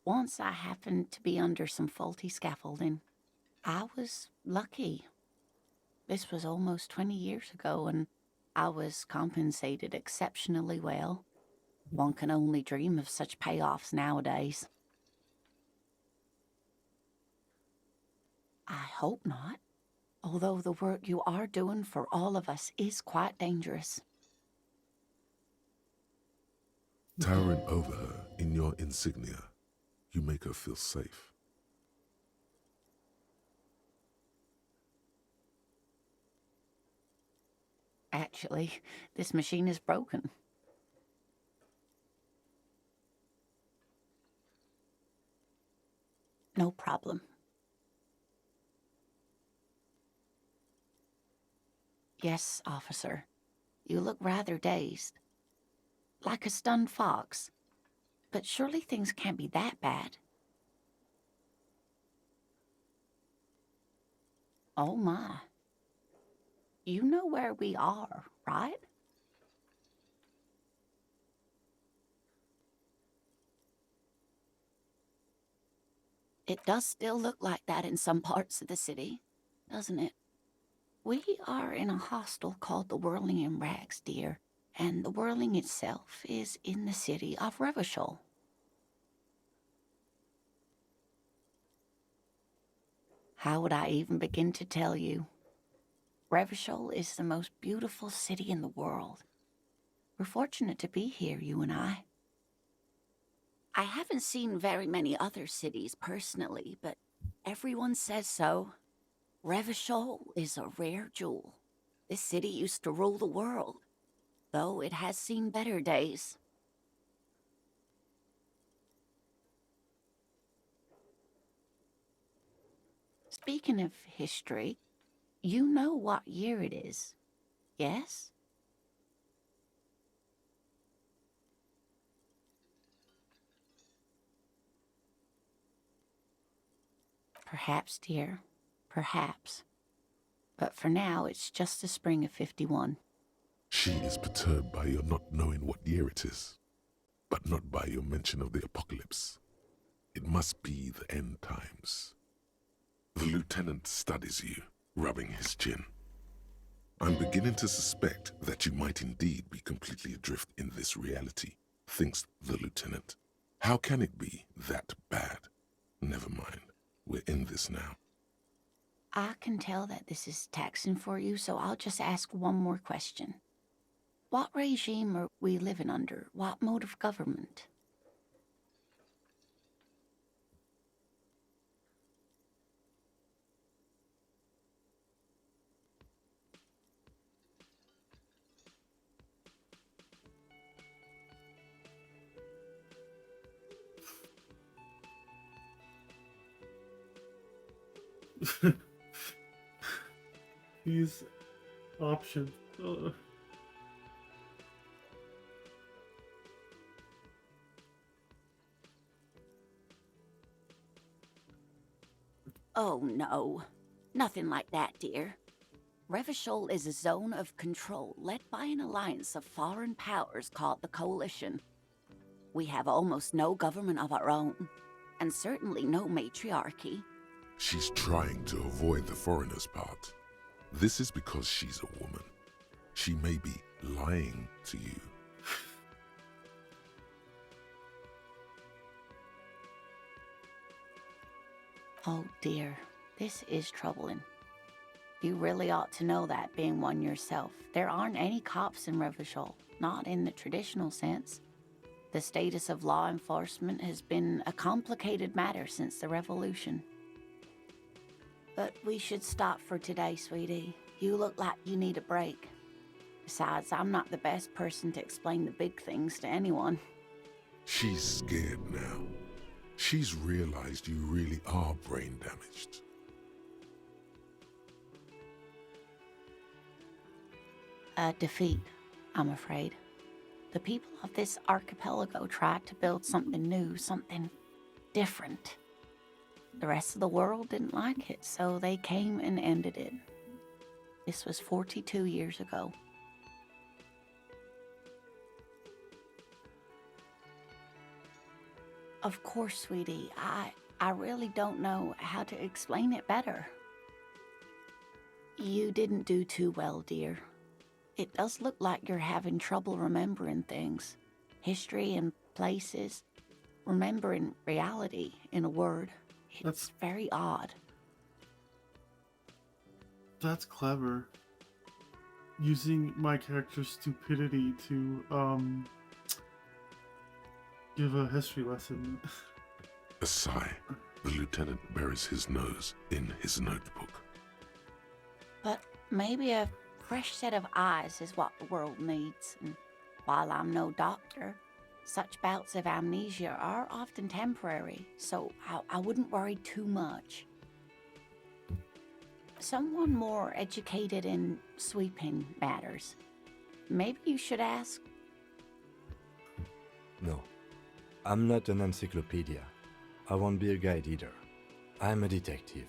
Once I happened to be under some faulty scaffolding. I was lucky. This was almost 20 years ago, and I was compensated exceptionally well. One can only dream of such payoffs nowadays. I hope not, although the work you are doing for all of us is quite dangerous. Towering over her in your insignia, you make her feel safe. Actually, this machine is broken. No problem. Yes, officer. You look rather dazed. Like a stunned fox. But surely things can't be that bad. Oh my. You know where we are, right? It does still look like that in some parts of the city, doesn't it? We are in a hostel called the Whirling in Rags, dear, and the Whirling itself is in the city of Revachol. How would I even begin to tell you? Revachol is the most beautiful city in the world. We're fortunate to be here, you and I. I haven't seen very many other cities personally, but everyone says so. Revachol is a rare jewel. This city used to rule the world, though it has seen better days. Speaking of history, you know what year it is, yes? Perhaps, dear, perhaps. But for now, it's just the spring of 51. She is perturbed by your not knowing what year it is, but not by your mention of the apocalypse. It must be the end times. The lieutenant studies you, rubbing his chin. I'm beginning to suspect that you might indeed be completely adrift in this reality, thinks the lieutenant. How can it be that bad? Never mind. We're in this now. I can tell that this is taxing for you, so I'll just ask one more question. What regime are we living under? What mode of government? These options. Oh, no. Nothing like that, dear. Revachol is a zone of control led by an alliance of foreign powers called the Coalition. We have almost no government of our own, and certainly no matriarchy. She's trying to avoid the foreigner's part. This is because she's a woman. She may be lying to you. Oh dear, this is troubling. You really ought to know that, being one yourself. There aren't any cops in Revachol, not in the traditional sense. The status of law enforcement has been a complicated matter since the revolution. But we should stop for today, sweetie. You look like you need a break. Besides, I'm not the best person to explain the big things to anyone. She's scared now. She's realized you really are brain damaged. A defeat, I'm afraid. The people of this archipelago tried to build something new, something different. The rest of the world didn't like it, so they came and ended it. This was 42 years ago. Of course, sweetie. I really don't know how to explain it better. You didn't do too well, dear. It does look like you're having trouble remembering things. History and places. Remembering reality, in a word. It's That's very odd. that's clever. Using my character's stupidity to give a history lesson. A sigh. The lieutenant buries his nose in his notebook. But maybe a fresh set of eyes is what the world needs. And while I'm no doctor, such bouts of amnesia are often temporary, so I wouldn't worry too much. Someone more educated in sweeping matters. Maybe you should ask. No, I'm not an encyclopedia. I won't be a guide either. I'm a detective.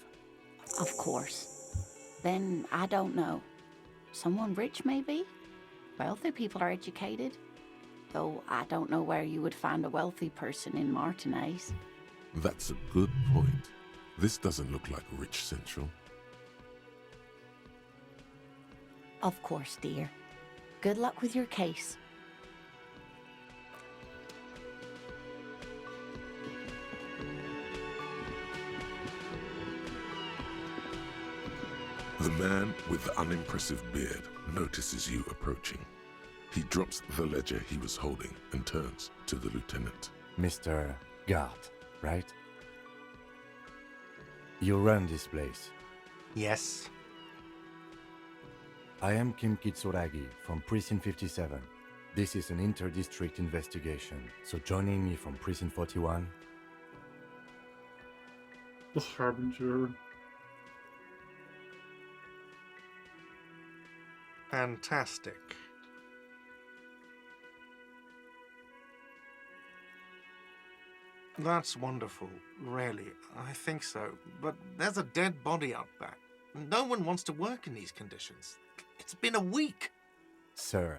Of course. Then I don't know. Someone rich, maybe? Wealthy people are educated. Though I don't know where you would find a wealthy person in Martinez. That's a good point. This doesn't look like Rich Central. Of course, dear. Good luck with your case. The man with the unimpressive beard notices you approaching. He drops the ledger he was holding and turns to the lieutenant. Mr. Gart, right? You run this place. Yes. I am Kim Kitsuragi from Precinct 57. This is an inter-district investigation, so joining me from Precinct 41... The Harbinger. Fantastic. That's wonderful, really. I think so. But there's a dead body out back. No one wants to work in these conditions. It's been a week. Sir,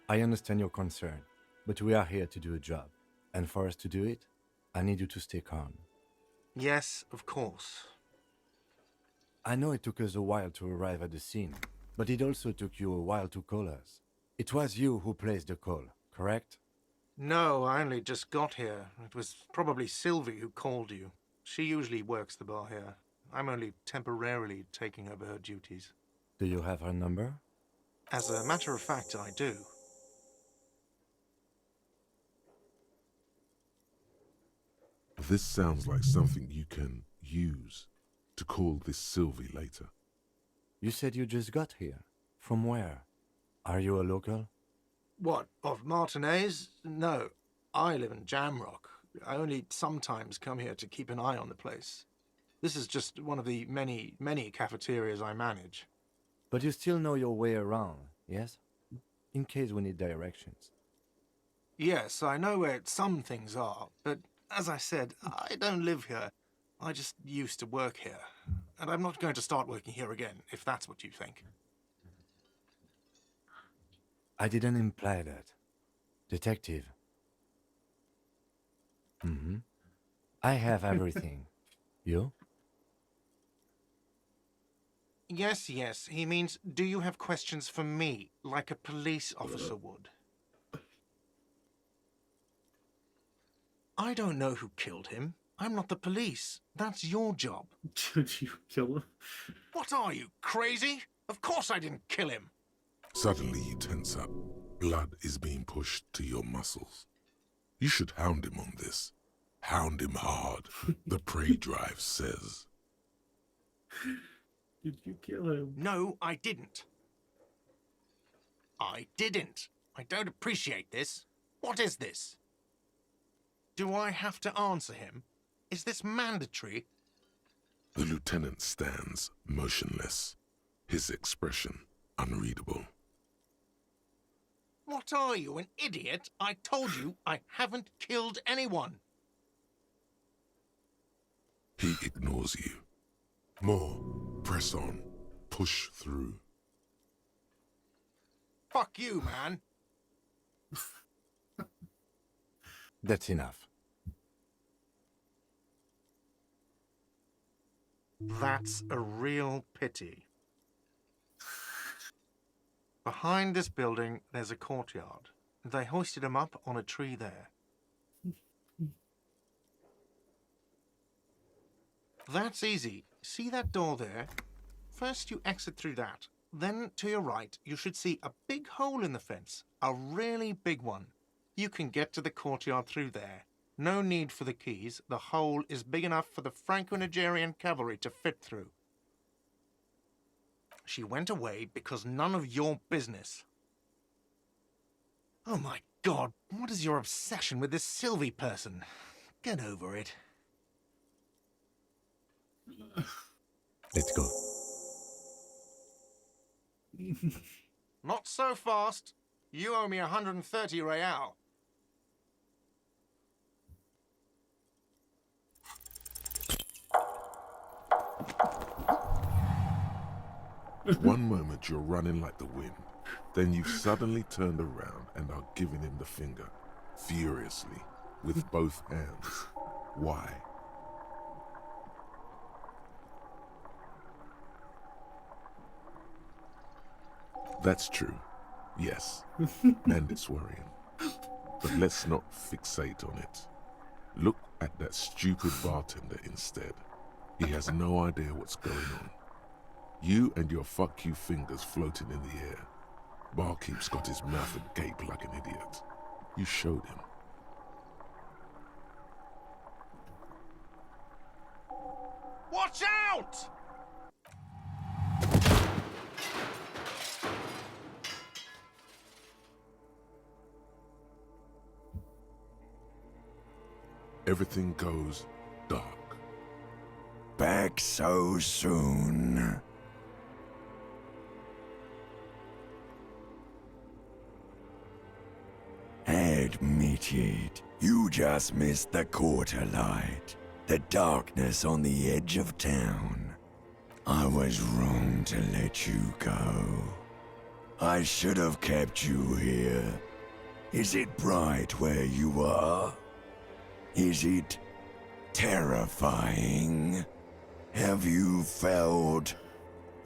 I understand your concern, but we are here to do a job. And for us to do it, I need you to stay calm. Yes, of course. I know it took us a while to arrive at the scene, but it also took you a while to call us. It was you who placed the call, correct? No, I only just got here. It was probably Sylvie who called you. She usually works the bar here. I'm only temporarily taking over her duties. Do you have her number? As a matter of fact, I do. This sounds like something you can use to call this Sylvie later. You said you just got here. From where? Are you a local? What, of Martinez? No, I live in Jamrock. I only sometimes come here to keep an eye on the place. This is just one of the many, many cafeterias I manage. But you still know your way around, yes? In case we need directions. Yes, I know where some things are, but as I said, I don't live here. I just used to work here. And I'm not going to start working here again, if that's what you think. I didn't imply that. Detective. I have everything. You? Yes, yes. He means, do you have questions for me, like a police officer would? I don't know who killed him. I'm not the police. That's your job. Did you kill him? What are you, crazy? Of course I didn't kill him. Suddenly you tense up. Blood is being pushed to your muscles. You should hound him on this. Hound him hard, the prey drive says. Did you kill him? No, I didn't. I didn't. I don't appreciate this. What is this? Do I have to answer him? Is this mandatory? The lieutenant stands motionless, his expression unreadable. What are you, an idiot? I told you I haven't killed anyone. He ignores you. More. Press on. Push through. Fuck you, man. That's enough. That's a real pity. Behind this building, there's a courtyard. They hoisted him up on a tree there. That's easy. See that door there? First you exit through that. Then to your right, you should see a big hole in the fence. A really big one. You can get to the courtyard through there. No need for the keys. The hole is big enough for the Franco-Nigerian cavalry to fit through. She went away because none of your business. Oh my God, what is your obsession with this Sylvie person? Get over it. Let's go. Not so fast. You owe me 130 real. One moment you're running like the wind, then you've suddenly turned around and are giving him the finger, furiously, with both hands. Why? That's true, yes, and it's worrying. But let's not fixate on it. Look at that stupid bartender instead. He has no idea what's going on. You and your fuck you fingers floating in the air. Barkeep's got his mouth agape like an idiot. You showed him. Watch out! Everything goes dark. Back so soon. Admit it, you just missed the quarter light, the darkness on the edge of town. I was wrong to let you go. I should have kept you here. Is it bright where you are? Is it terrifying? Have you felt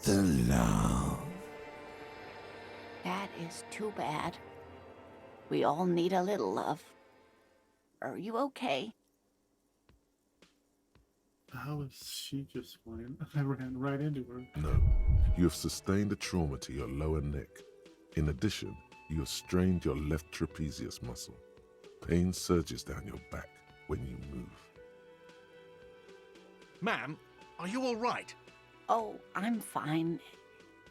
the love? That is too bad. We all need a little love. Are you okay? How is she just fine? I ran right into her. No, you have sustained a trauma to your lower neck. In addition, you have strained your left trapezius muscle. Pain surges down your back when you move. Ma'am, are you all right? Oh, I'm fine.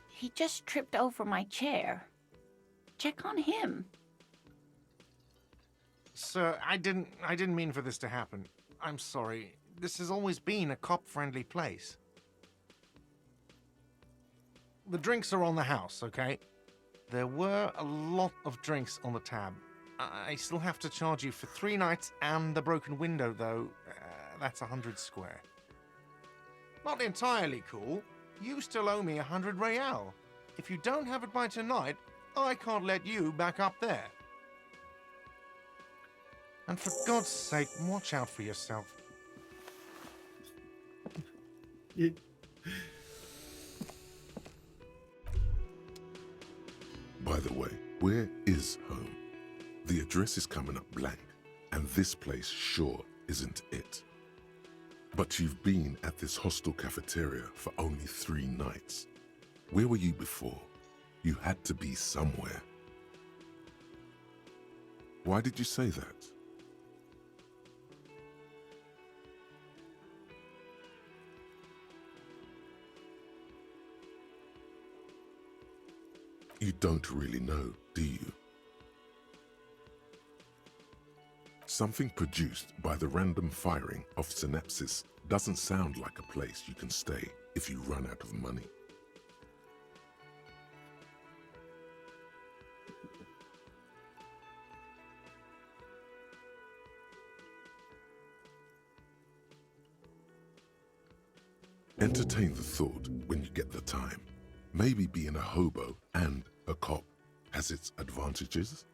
He just tripped over my chair. Check on him. Sir, I didn't mean for this to happen. I'm sorry. This has always been a cop-friendly place. The drinks are on the house, okay? There were a lot of drinks on the tab. I still have to charge you for 3 nights and the broken window, though. That's 100 square. Not entirely cool. You still owe me 100 real. If you don't have it by tonight, I can't let you back up there. And for God's sake, watch out for yourself. It, By the way, where is home? The address is coming up blank, and this place sure isn't it. But you've been at this hostel cafeteria for only 3 nights. Where were you before? You had to be somewhere. Why did you say that? You don't really know, do you? Something produced by the random firing of synapses doesn't sound like a place you can stay if you run out of money. Entertain the thought when you get the time. Maybe being a hobo and a cop has its advantages.